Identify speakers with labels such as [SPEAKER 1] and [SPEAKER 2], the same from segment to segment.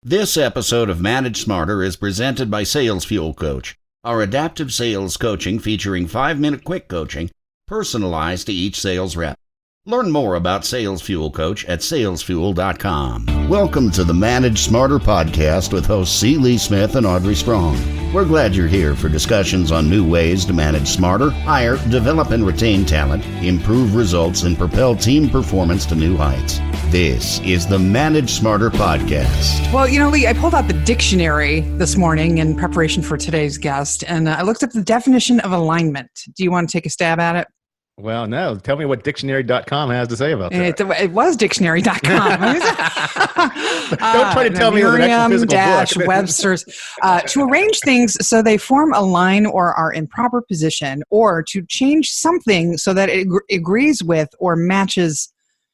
[SPEAKER 1] This episode of Manage Smarter is presented by Sales Fuel Coach, our adaptive sales coaching featuring 5-minute quick coaching personalized to each sales rep. Learn more about Sales Fuel Coach at salesfuel.com. Welcome to the Manage Smarter podcast with hosts C. Lee Smith and Audrey Strong. We're glad you're here for discussions on new ways to manage smarter, hire, develop and retain talent, improve results, and propel team performance to new heights. This is the Manage Smarter podcast.
[SPEAKER 2] Well, Lee, I pulled out the dictionary this morning in preparation for today's guest, and I looked up the definition of alignment. Do you want to take a stab at it?
[SPEAKER 3] Well, no. Tell me what dictionary.com has to say about that.
[SPEAKER 2] It was dictionary.com.
[SPEAKER 3] Don't try to tell me the actual physical book.
[SPEAKER 2] Webster's. To arrange things so they form a line or are in proper position, or to change something so that it agrees with or matches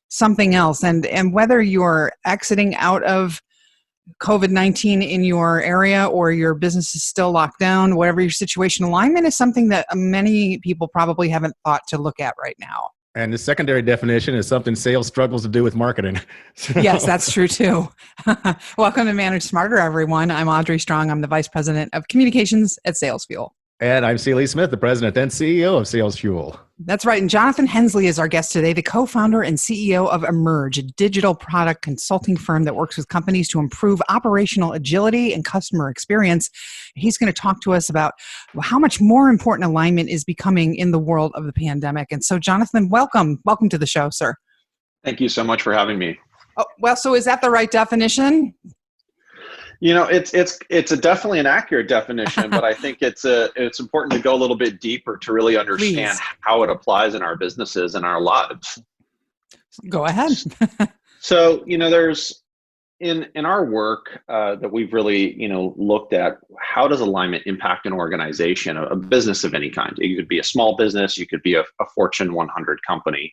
[SPEAKER 2] something else. And whether you're exiting out of COVID-19 in your area or your business is still locked down, whatever your situation, alignment is something that many people probably haven't thought to look at right now.
[SPEAKER 3] And the secondary definition is something sales struggles to do with marketing.
[SPEAKER 2] Yes, that's true too. Welcome to Manage Smarter, everyone. I'm Audrey Strong. I'm the Vice President of Communications at Sales Fuel.
[SPEAKER 3] And I'm C. Lee Smith, the President and CEO of Sales Fuel.
[SPEAKER 2] That's right. And Jonathon Hensley is our guest today, the co-founder and CEO of Emerge, a digital product consulting firm that works with companies to improve operational agility and customer experience. He's going to talk to us about how much more important alignment is becoming in the world of the pandemic. And so, Jonathon, welcome. Welcome to the show, sir.
[SPEAKER 4] Thank you so much for having me.
[SPEAKER 2] Oh, well, so is that the right definition?
[SPEAKER 4] It's definitely an accurate definition, but I think it's important to go a little bit deeper to really understand how it applies in our businesses and our lives.
[SPEAKER 2] Go ahead.
[SPEAKER 4] So, there's in our work that we've really, looked at, how does alignment impact an organization, a business of any kind? You could be a small business, you could be a Fortune 100 company.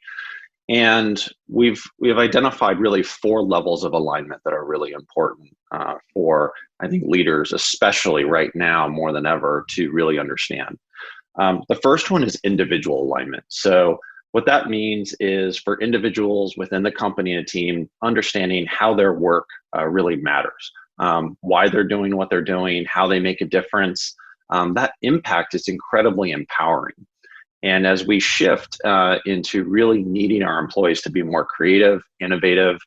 [SPEAKER 4] And we've identified really 4 levels of alignment that are really important for, I think, leaders, especially right now more than ever, to really understand. The first one is individual alignment. So what that means is for individuals within the company and team, understanding how their work really matters, why they're doing what they're doing, how they make a difference. That impact is incredibly empowering. And as we shift into really needing our employees to be more creative, innovative,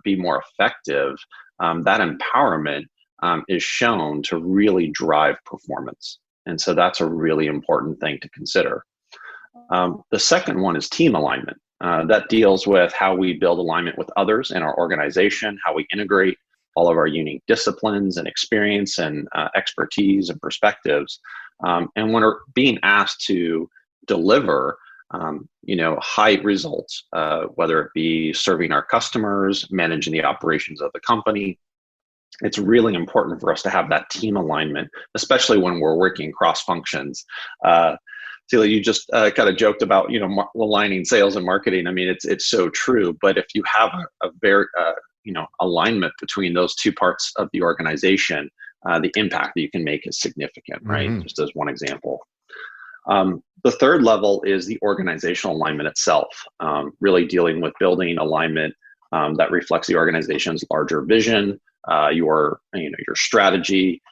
[SPEAKER 4] be more effective, that empowerment is shown to really drive performance. And so that's a really important thing to consider. The second one is team alignment. That deals with how we build alignment with others in our organization, how we integrate all of our unique disciplines and experience and expertise and perspectives. And when we're being asked to deliver, high results, whether it be serving our customers, managing the operations of the company, it's really important for us to have that team alignment, especially when we're working cross functions. Celia, you just kind of joked about, aligning sales and marketing. I mean, it's so true. But if you have a very, alignment between those 2 parts of the organization, the impact that you can make is significant, right? Mm-hmm. Just as one example. The third level is the organizational alignment itself, really dealing with building alignment that reflects the organization's larger vision, your strategy,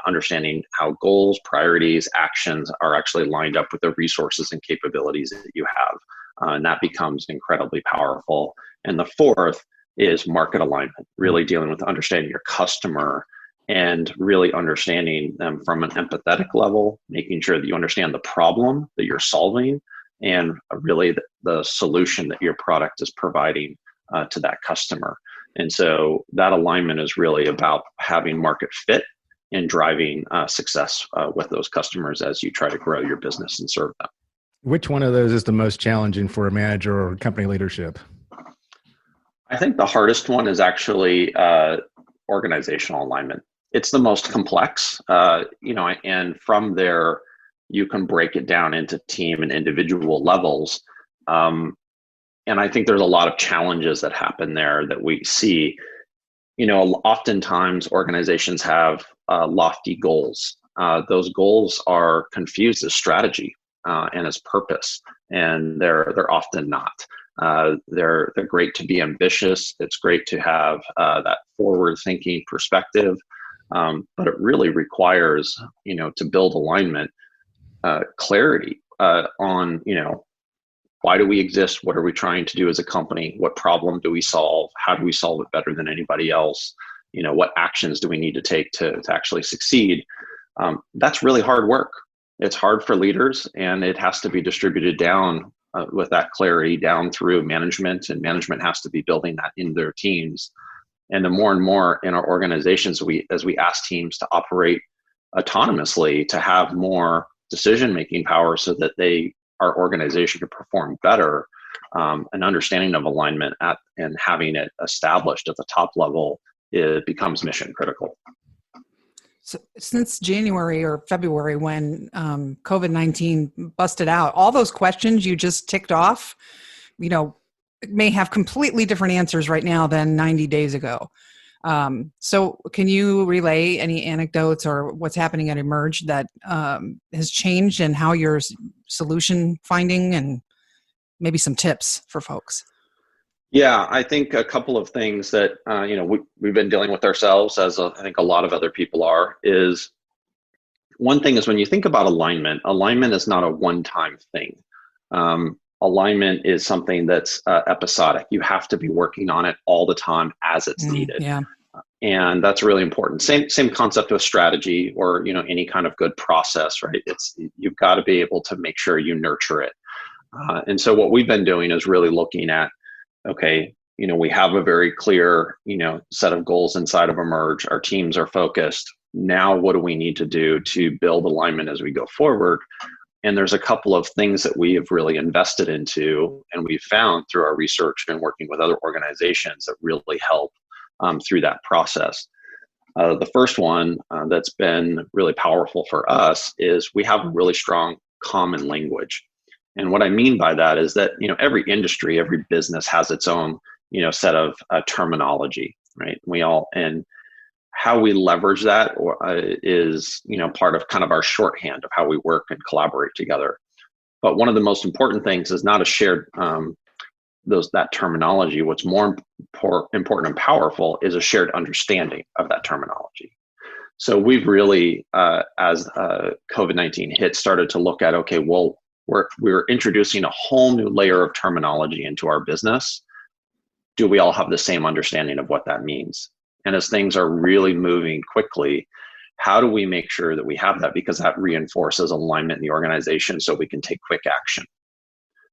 [SPEAKER 4] understanding how goals, priorities, actions are actually lined up with the resources and capabilities that you have. And that becomes incredibly powerful. And the fourth is market alignment, really dealing with understanding your customer and really understanding them from an empathetic level, making sure that you understand the problem that you're solving and really the solution that your product is providing to that customer. And so that alignment is really about having market fit and driving success with those customers as you try to grow your business and serve them.
[SPEAKER 3] Which one of those is the most challenging for a manager or company leadership?
[SPEAKER 4] I think the hardest one is actually organizational alignment. It's the most complex, and from there, you can break it down into team and individual levels. And I think there's a lot of challenges that happen there that we see. Oftentimes organizations have lofty goals. Those goals are confused as strategy and as purpose, and they're often not. They're great to be ambitious. It's great to have that forward-thinking perspective, but it really requires, to build alignment, clarity on, why do we exist? What are we trying to do as a company? What problem do we solve? How do we solve it better than anybody else? What actions do we need to take to actually succeed? That's really hard work. It's hard for leaders, and it has to be distributed down with that clarity down through management, and management has to be building that in their teams. And the more and more in our organizations, as we ask teams to operate autonomously, to have more decision-making power so that our organization can perform better, an understanding of alignment and having it established at the top level, it becomes mission critical.
[SPEAKER 2] So since January or February, when COVID-19 busted out, all those questions you just ticked off, may have completely different answers right now than 90 days ago. So can you relay any anecdotes or what's happening at Emerge that has changed and how you're solution finding, and maybe some tips for folks?
[SPEAKER 4] Yeah, I think a couple of things that we've been dealing with ourselves, as I think a lot of other people are, is one thing is when you think about alignment is not a one-time thing. Alignment is something that's episodic. You have to be working on it all the time as it's needed.
[SPEAKER 2] Yeah.
[SPEAKER 4] And that's really important. Same concept with strategy or any kind of good process, right? You've got to be able to make sure you nurture it. And so what we've been doing is really looking at, okay, we have a very clear set of goals inside of Emerge. Our teams are focused. Now, what do we need to do to build alignment as we go forward? And there's a couple of things that we have really invested into, and we've found through our research and working with other organizations that really help through that process. The first one that's been really powerful for us is we have a really strong common language. And what I mean by that is that, every industry, every business has its own, set of terminology, right? And how we leverage that is, part of kind of our shorthand of how we work and collaborate together. But one of the most important things is not a shared, that terminology. What's more important and powerful is a shared understanding of that terminology. So we've really, as COVID-19 hit, started to look at, okay, well, we're introducing a whole new layer of terminology into our business. Do we all have the same understanding of what that means? And as things are really moving quickly, how do we make sure that we have that? Because that reinforces alignment in the organization so we can take quick action.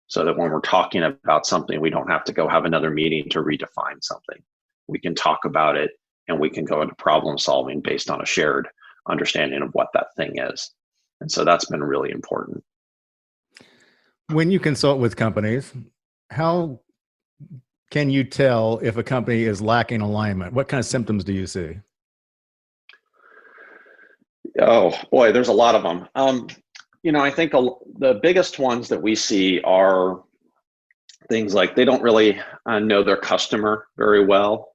[SPEAKER 4] So that when we're talking about something, we don't have to go have another meeting to redefine something. We can talk about it and we can go into problem solving based on a shared understanding of what that thing is. And so that's been really important.
[SPEAKER 3] When you consult with companies, how can you tell if a company is lacking alignment? What kind of symptoms do you see?
[SPEAKER 4] Oh boy, there's a lot of them. I think the biggest ones that we see are things like they don't really know their customer very well.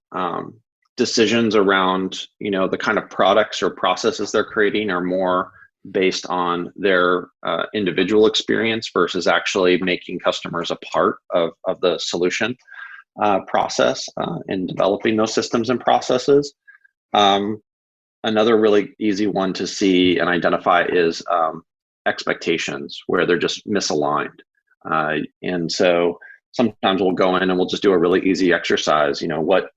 [SPEAKER 4] Decisions around, the kind of products or processes they're creating are more based on their individual experience versus actually making customers a part of the solution process in developing those systems and processes. Another really easy one to see and identify is expectations, where they're just misaligned. And so sometimes we'll go in and we'll just do a really easy exercise. What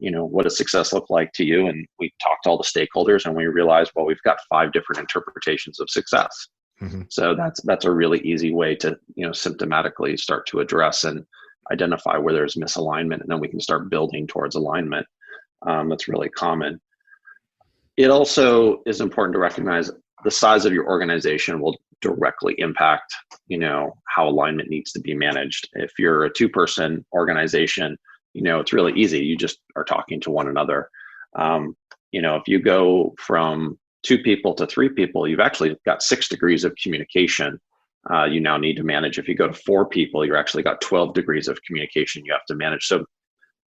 [SPEAKER 4] does success look like to you? And we talk to all the stakeholders and we realize, well, we've got 5 different interpretations of success. Mm-hmm. So that's a really easy way to, symptomatically start to address and identify where there's misalignment, and then we can start building towards alignment. That's really common. It also is important to recognize the size of your organization will directly impact, how alignment needs to be managed. If you're a 2-person organization, it's really easy. You just are talking to one another. If you go from 2 people to 3 people, you've actually got 6 degrees of communication you now need to manage. If you go to 4 people, you're actually got 12 degrees of communication you have to manage. So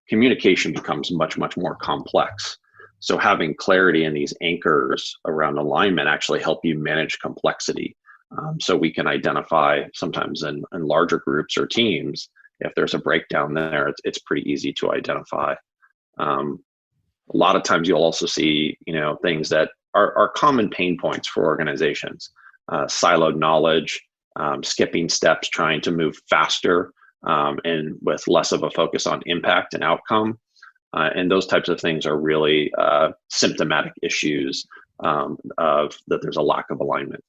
[SPEAKER 4] communication becomes much, much more complex. So having clarity in these anchors around alignment actually help you manage complexity. So we can identify sometimes in larger groups or teams, if there's a breakdown there, it's pretty easy to identify. A lot of times you'll also see, things that are common pain points for organizations, siloed knowledge, skipping steps, trying to move faster, and with less of a focus on impact and outcome. And those types of things are really symptomatic issues of that there's a lack of alignment.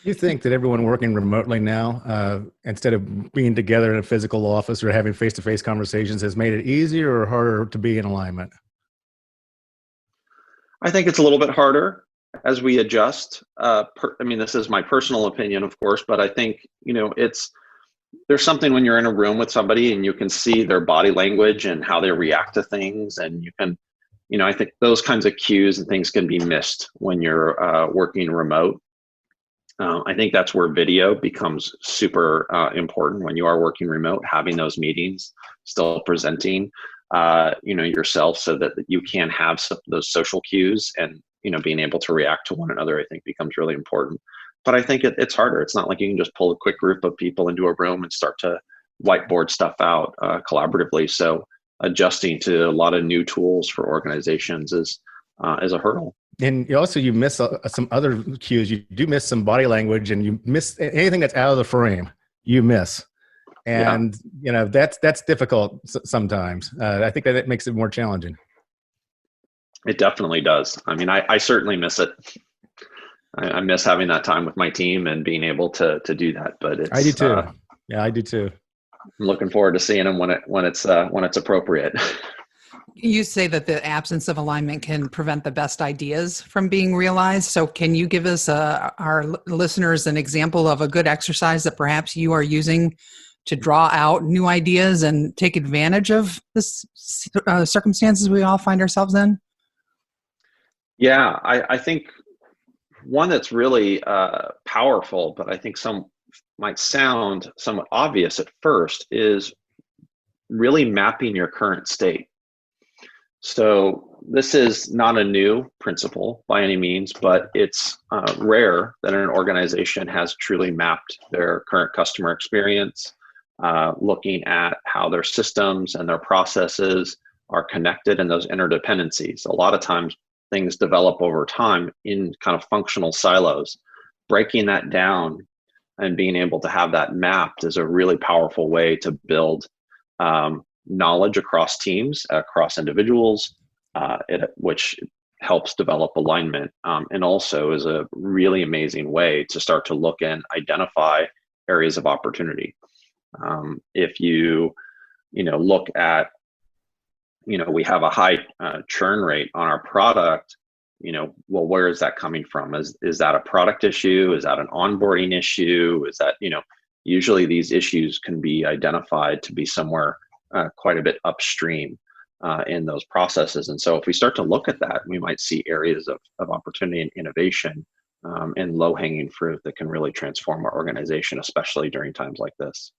[SPEAKER 3] You think that everyone working remotely now, instead of being together in a physical office or having face-to-face conversations, has made it easier or harder to be in alignment?
[SPEAKER 4] I think it's a little bit harder as we adjust. This is my personal opinion, of course, but I think, there's something when you're in a room with somebody and you can see their body language and how they react to things. And you can, I think those kinds of cues and things can be missed when you're working remote. I think that's where video becomes super important when you are working remote, having those meetings, still presenting, yourself so that you can have some of those social cues, and, being able to react to one another, I think becomes really important. But I think it's harder. It's not like you can just pull a quick group of people into a room and start to whiteboard stuff out collaboratively. So adjusting to a lot of new tools for organizations is a hurdle. And
[SPEAKER 3] you miss some other cues. You do miss some body language, and you miss anything that's out of the frame. You miss, and that's difficult sometimes. I think that it makes it more challenging.
[SPEAKER 4] It definitely does. I certainly miss it. I miss having that time with my team and being able to do that. But
[SPEAKER 3] I do too. I do too.
[SPEAKER 4] I'm looking forward to seeing them when it's appropriate.
[SPEAKER 2] You say that the absence of alignment can prevent the best ideas from being realized. So can you give us, our listeners, an example of a good exercise that perhaps you are using to draw out new ideas and take advantage of this circumstances we all find ourselves in?
[SPEAKER 4] Yeah, I think one that's really powerful, but I think some might sound somewhat obvious at first, is really mapping your current state. So this is not a new principle by any means, but it's rare that an organization has truly mapped their current customer experience, looking at how their systems and their processes are connected and those interdependencies. A lot of times things develop over time in kind of functional silos. Breaking that down and being able to have that mapped is a really powerful way to build knowledge across teams, across individuals, which helps develop alignment, and also is a really amazing way to start to look and identify areas of opportunity. If you look at, we have a high churn rate on our product, well, where is that coming from? Is that a product issue? Is that an onboarding issue? Is that, usually these issues can be identified to be somewhere quite a bit upstream in those processes. And so if we start to look at that, we might see areas of opportunity and innovation and low-hanging fruit that can really transform our organization, especially during times like this.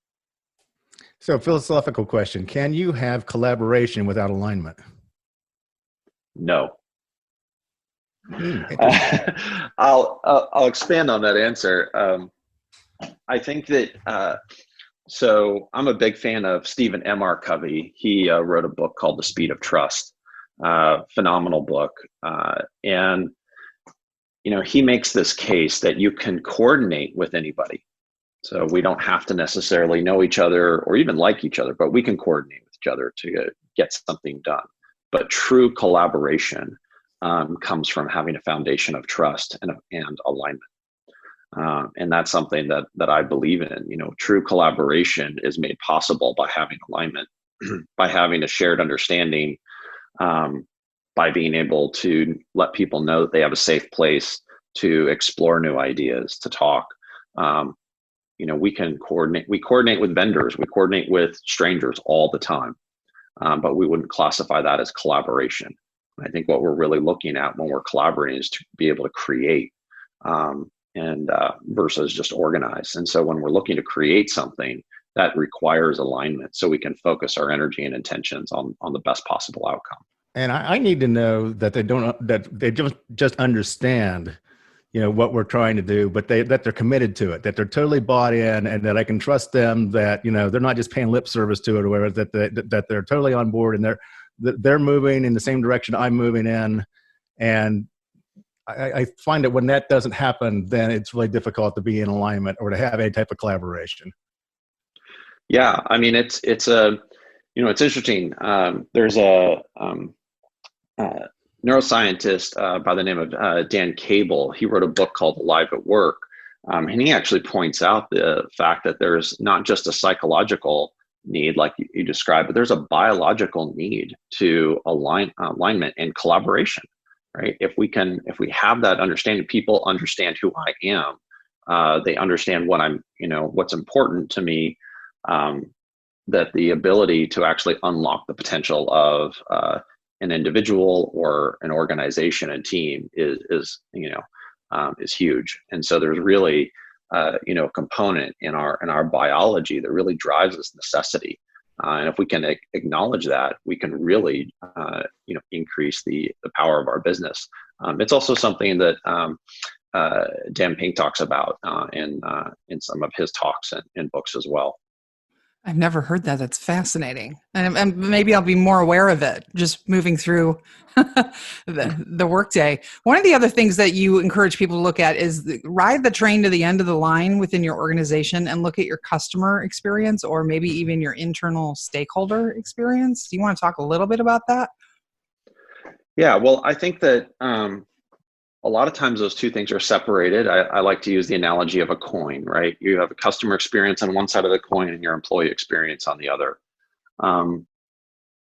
[SPEAKER 3] So, philosophical question: can you have collaboration without alignment?
[SPEAKER 4] No. I'll expand on that answer. I think that so I'm a big fan of Stephen M.R. Covey. He wrote a book called The Speed of Trust. Phenomenal book, and he makes this case that you can coordinate with anybody. So we don't have to necessarily know each other or even like each other, but we can coordinate with each other to get something done. But true collaboration comes from having a foundation of trust and alignment. And that's something that I believe in. True collaboration is made possible by having alignment, by having a shared understanding, by being able to let people know that they have a safe place to explore new ideas, to talk. We can coordinate. We coordinate with vendors. We coordinate with strangers all the time, but we wouldn't classify that as collaboration. I think what we're really looking at when we're collaborating is to be able to create, and versus just organize. And so when we're looking to create something, that requires alignment, so we can focus our energy and intentions on the best possible outcome.
[SPEAKER 3] And I need to know that they don't just understand what we're trying to do, but that they're committed to it, that they're totally bought in, and that I can trust them, that they're not just paying lip service to it or whatever, that they're totally on board, and they're moving in the same direction I'm moving in. And I find that when that doesn't happen, then it's really difficult to be in alignment or to have any type of collaboration.
[SPEAKER 4] Yeah, I mean, it's it's interesting. There's a neuroscientist by the name of Dan Cable. He wrote a book called Alive at Work, and he actually points out the fact that there's not just a psychological need like you described, but there's a biological need to alignment and collaboration, right? If we have that understanding, people understand who I am. They understand what's important to me. That the ability to actually unlock the potential of an individual or an organization and team is huge. And so there's really a component in our biology that really drives this necessity. And if we can acknowledge that, we can really increase the power of our business. It's also something that Dan Pink talks about in some of his talks and books as well.
[SPEAKER 2] I've never heard that. That's fascinating. And maybe I'll be more aware of it just moving through the workday. One of the other things that you encourage people to look at is ride the train to the end of the line within your organization and look at your customer experience, or maybe even your internal stakeholder experience. Do you want to talk a little bit about that?
[SPEAKER 4] Yeah, well, I think that a lot of times those two things are separated. I like to use the analogy of a coin, right? You have a customer experience on one side of the coin and your employee experience on the other.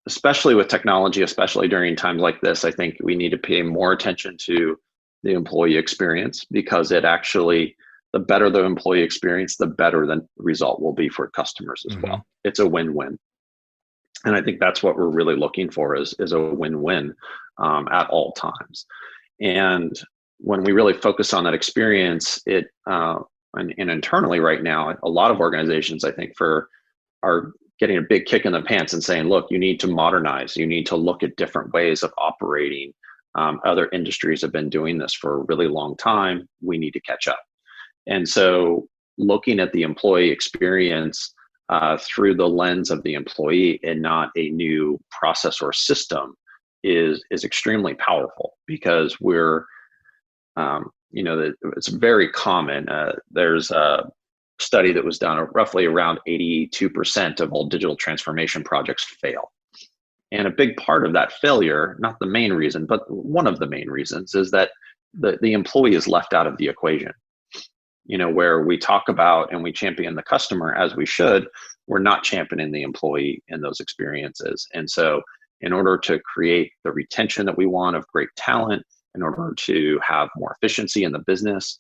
[SPEAKER 4] Especially with technology, especially during times like this, I think we need to pay more attention to the employee experience, because the better the employee experience, the better the result will be for customers as well. It's a win-win. And I think that's what we're really looking for is a win-win at all times. And when we really focus on that experience, and internally right now, a lot of organizations, I think, are getting a big kick in the pants and saying, look, you need to modernize. You need to look at different ways of operating. Other industries have been doing this for a really long time. We need to catch up. And so looking at the employee experience through the lens of the employee and not a new process or system is extremely powerful, because it's very common. There's a study that was done, roughly around 82% of all digital transformation projects fail. And a big part of that failure, not the main reason, but one of the main reasons, is that the employee is left out of the equation. Where we talk about and we champion the customer as we should, we're not championing the employee in those experiences. And so in order to create the retention that we want of great talent, in order to have more efficiency in the business,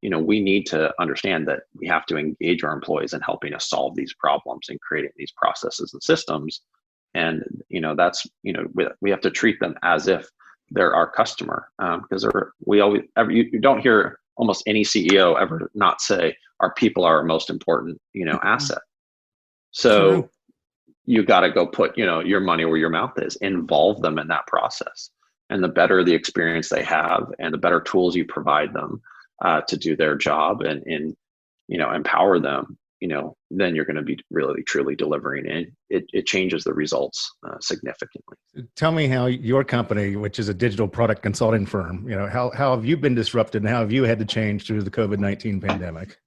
[SPEAKER 4] we need to understand that we have to engage our employees in helping us solve these problems and creating these processes and systems. And, we have to treat them as if they're our customer, because you don't hear almost any CEO ever not say our people are our most important, asset. So you got to go put, your money where your mouth is, involve them in that process. And the better the experience they have and the better tools you provide them to do their job and empower them, then you're going to be really, truly delivering. And it changes the results significantly.
[SPEAKER 3] Tell me how your company, which is a digital product consulting firm, how have you been disrupted and how have you had to change through the COVID-19 pandemic?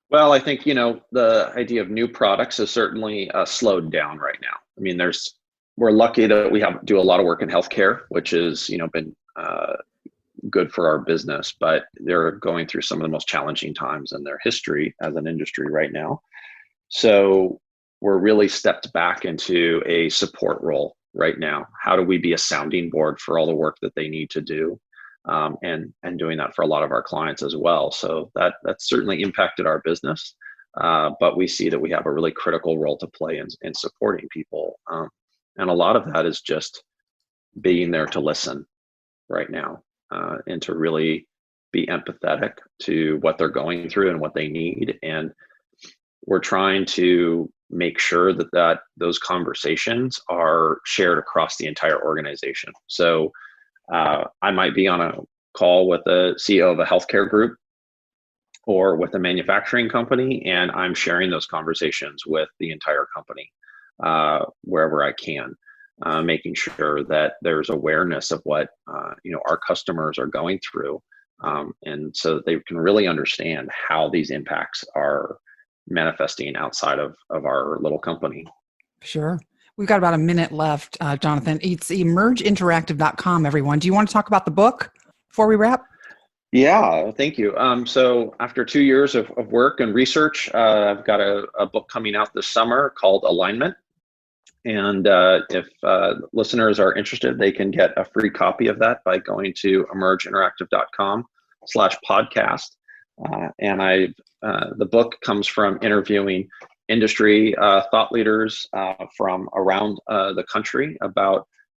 [SPEAKER 4] Well, I think, the idea of new products is certainly slowed down right now. I mean, we're lucky that we do a lot of work in healthcare, which has, been good for our business, but they're going through some of the most challenging times in their history as an industry right now. So we're really stepped back into a support role right now. How do we be a sounding board for all the work that they need to do? And doing that for a lot of our clients as well. So that's certainly impacted our business, but we see that we have a really critical role to play in supporting people. And a lot of that is just being there to listen right now, and to really be empathetic to what they're going through and what they need. And we're trying to make sure that those conversations are shared across the entire organization. So I might be on a call with the CEO of a healthcare group or with a manufacturing company, and I'm sharing those conversations with the entire company wherever I can, making sure that there's awareness of what our customers are going through, and so that they can really understand how these impacts are manifesting outside of our little company.
[SPEAKER 2] Sure. We've got about a minute left, Jonathon. It's emergeinteractive.com, everyone. Do you want to talk about the book before we wrap?
[SPEAKER 4] Yeah, thank you. So after 2 years of work and research, I've got a book coming out this summer called Alignment. And if listeners are interested, they can get a free copy of that by going to emergeinteractive.com/podcast. And the book comes from interviewing industry thought leaders from around the country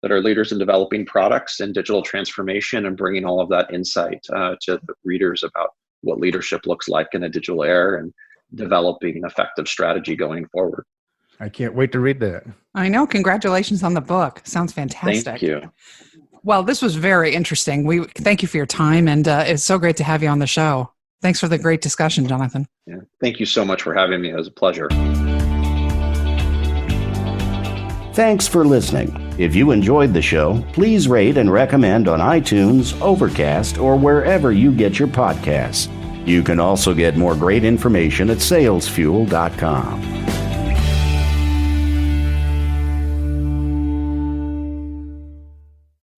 [SPEAKER 4] that are leaders in developing products and digital transformation, and bringing all of that insight to the readers about what leadership looks like in a digital era and developing effective strategy going forward.
[SPEAKER 3] I can't wait to read that.
[SPEAKER 2] I know. Congratulations on the book. Sounds fantastic.
[SPEAKER 4] Thank you.
[SPEAKER 2] Well, this was very interesting. We thank you for your time, and it's so great to have you on the show. Thanks for the great discussion, Jonathon.
[SPEAKER 4] Yeah, thank you so much for having me. It was a pleasure.
[SPEAKER 1] Thanks for listening. If you enjoyed the show, please rate and recommend on iTunes, Overcast, or wherever you get your podcasts. You can also get more great information at salesfuel.com.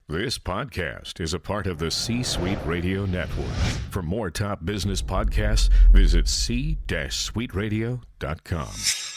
[SPEAKER 5] This podcast is a part of the C-Suite Radio Network. For more top business podcasts, visit c-suiteradio.com.